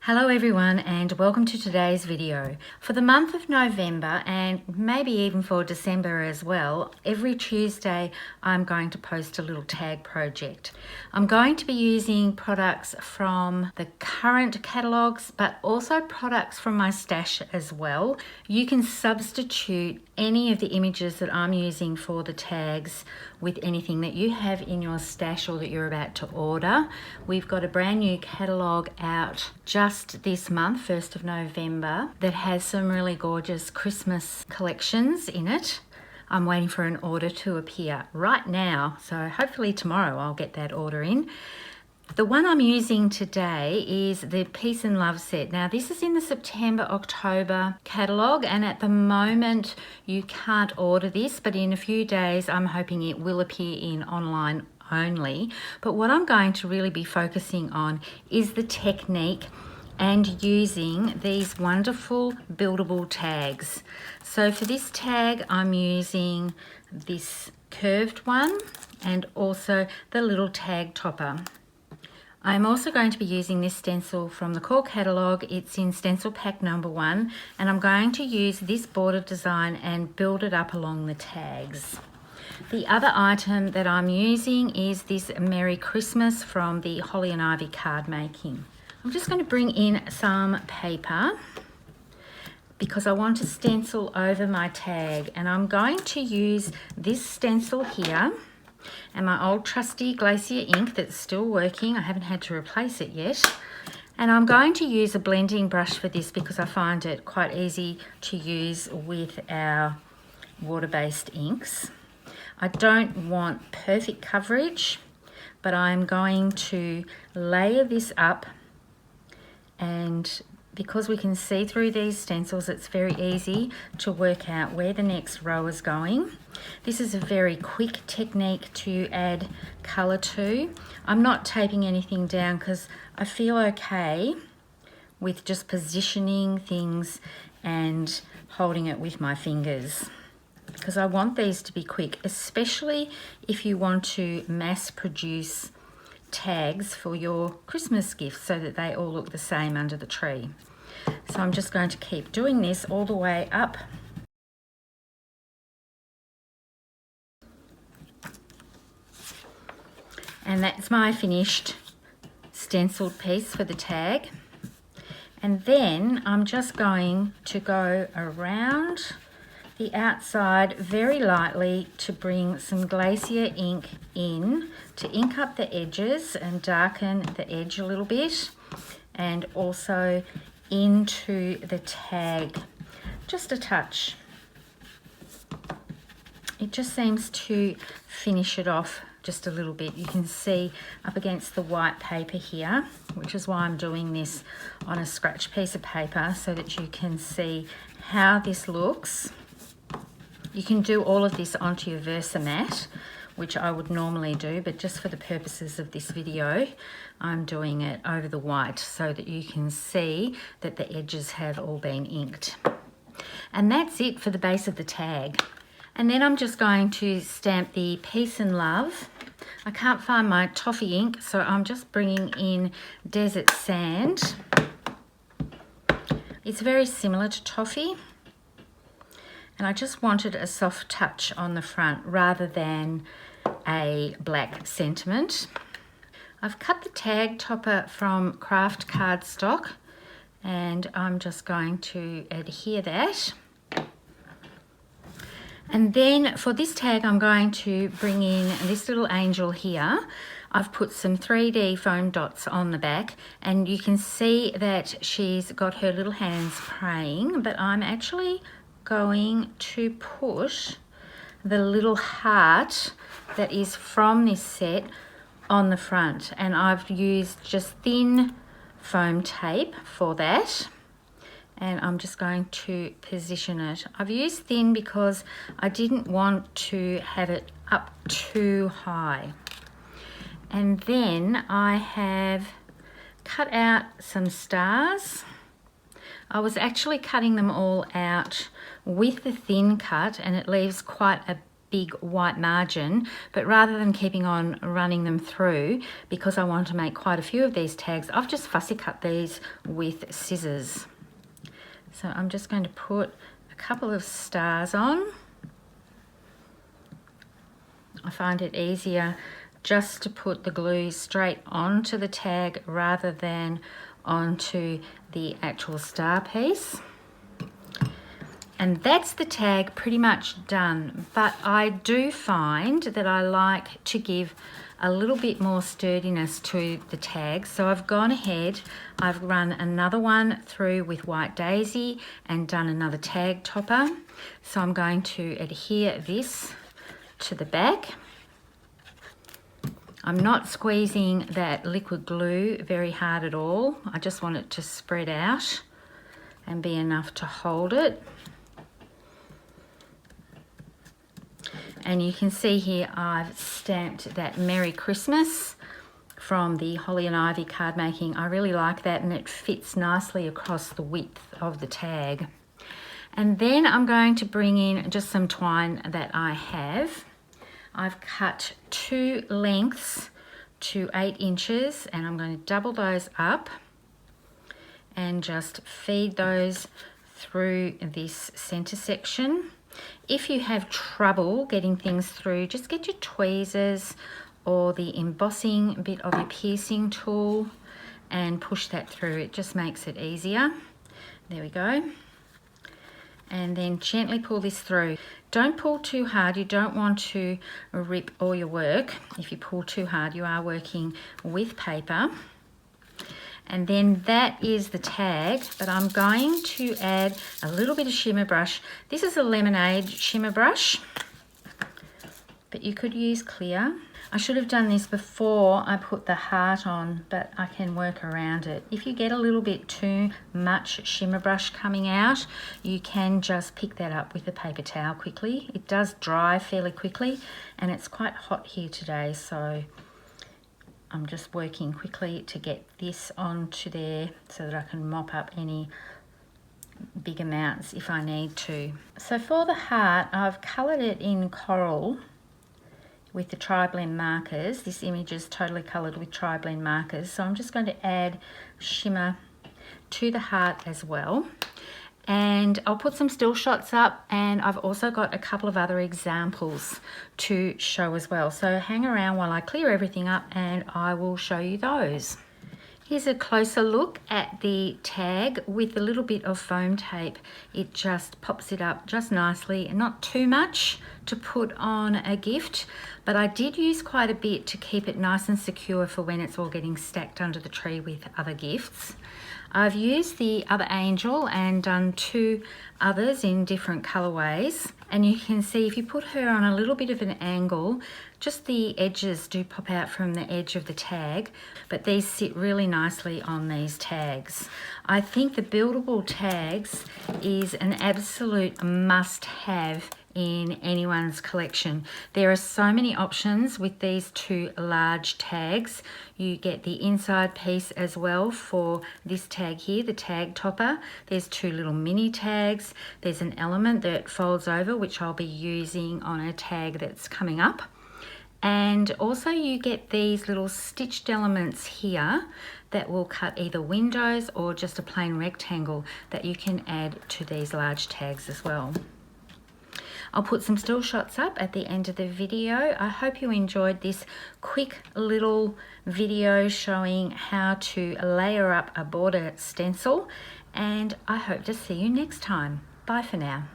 Hello everyone and welcome to today's video. For the month of November and maybe even for December as well, every Tuesday I'm going to post a little tag project. I'm going to be using products from the current catalogues but also products from my stash as well. You can substitute any of the images that I'm using for the tags with anything that you have in your stash or that you're about to order. We've got a brand new catalogue out just this month, 1st of November, that has some really gorgeous Christmas collections in it. I'm waiting for an order to appear right now, so hopefully tomorrow I'll get that order in. The one I'm using today is the Peace and Love set. Now this is in the September-October catalogue, and at the moment you can't order this, but in a few days I'm hoping it will appear in online only. But what I'm going to really be focusing on is the technique and using these wonderful buildable tags. So for this tag I'm using this curved one and also the little tag topper. I'm also going to be using this stencil from the core catalogue. It's in stencil pack number 1, and I'm going to use this border design and build it up along the tags. The other item that I'm using is this Merry Christmas from the Holly and Ivy card making. I'm just going to bring in some paper because I want to stencil over my tag, and I'm going to use this stencil here and my old trusty Glacier ink that's still working. I haven't had to replace it yet. And I'm going to use a blending brush for this because I find it quite easy to use with our water-based inks. I don't want perfect coverage, but I'm going to layer this up, and because we can see through these stencils, it's very easy to work out where the next row is going. This is a very quick technique to add colour to. I'm not taping anything down because I feel okay with just positioning things and holding it with my fingers, because I want these to be quick, especially if you want to mass produce tags for your Christmas gifts so that they all look the same under the tree. So I'm just going to keep doing this all the way up. And that's my finished stenciled piece for the tag. And then I'm just going to go around the outside very lightly to bring some Glacier ink in to ink up the edges and darken the edge a little bit, and also into the tag just a touch. It just seems to finish it off just a little bit. You can see up against the white paper here, which is why I'm doing this on a scratch piece of paper so that you can see how this looks. You can do all of this onto your Versamat, which I would normally do, but just for the purposes of this video, I'm doing it over the white so that you can see that the edges have all been inked. And that's it for the base of the tag. And then I'm just going to stamp the Peace and Love. I can't find my toffee ink, so I'm just bringing in Desert Sand. It's very similar to toffee, and I just wanted a soft touch on the front rather than a black sentiment. I've cut the tag topper from craft cardstock, and I'm just going to adhere that. And then for this tag I'm going to bring in this little angel here. I've put some 3D foam dots on the back, and you can see that she's got her little hands praying, but I'm actually going to put the little heart that is from this set on the front, and I've used just thin foam tape for that, and I'm just going to position it. I've used thin because I didn't want to have it up too high. And then I have cut out some stars. I was actually cutting them all out with the thin cut, and it leaves quite a big white margin, but rather than keeping on running them through, because I want to make quite a few of these tags, I've just fussy cut these with scissors. So I'm just going to put a couple of stars on. I find it easier just to put the glue straight onto the tag rather than onto the actual star piece. And that's the tag pretty much done, but I do find that I like to give a little bit more sturdiness to the tag. So I've gone ahead, I've run another one through with White Daisy and done another tag topper. So I'm going to adhere this to the back. I'm not squeezing that liquid glue very hard at all. I just want it to spread out and be enough to hold it. And you can see here I've stamped that Merry Christmas from the Holly and Ivy card making. I really like that, and it fits nicely across the width of the tag. And then I'm going to bring in just some twine that I have. I've cut 2 lengths to 8 inches, and I'm going to double those up and just feed those through this center section. If you have trouble getting things through, just get your tweezers or the embossing bit of your piercing tool and push that through. It just makes it easier. There we go. And then gently pull this through. Don't pull too hard. You don't want to rip all your work. If you pull too hard, you are working with paper. And then that is the tag, but I'm going to add a little bit of shimmer brush. This is a lemonade shimmer brush, but you could use clear. I should have done this before I put the heart on, but I can work around it. If you get a little bit too much shimmer brush coming out, you can just pick that up with a paper towel quickly. It does dry fairly quickly, and it's quite hot here today, so I'm just working quickly to get this onto there so that I can mop up any big amounts if I need to. So for the heart, I've coloured it in coral with the tri-blend markers. This image is totally coloured with tri-blend markers. So I'm just going to add shimmer to the heart as well. And I'll put some still shots up, and I've also got a couple of other examples to show as well. So hang around while I clear everything up and I will show you those. Here's a closer look at the tag with a little bit of foam tape. It just pops it up just nicely, and not too much to put on a gift, but I did use quite a bit to keep it nice and secure for when it's all getting stacked under the tree with other gifts. I've used the other angel and done 2 others in different colorways, and you can see if you put her on a little bit of an angle, just the edges do pop out from the edge of the tag, but these sit really nicely on these tags. I think the buildable tags is an absolute must-have in anyone's collection. There are so many options with these 2 large tags. You get the inside piece as well for this tag here, the tag topper. There's 2 little mini tags. There's an element that folds over, which I'll be using on a tag that's coming up. And also you get these little stitched elements here that will cut either windows or just a plain rectangle that you can add to these large tags as well. I'll put some still shots up at the end of the video. I hope you enjoyed this quick little video showing how to layer up a border stencil, and I hope to see you next time. Bye for now.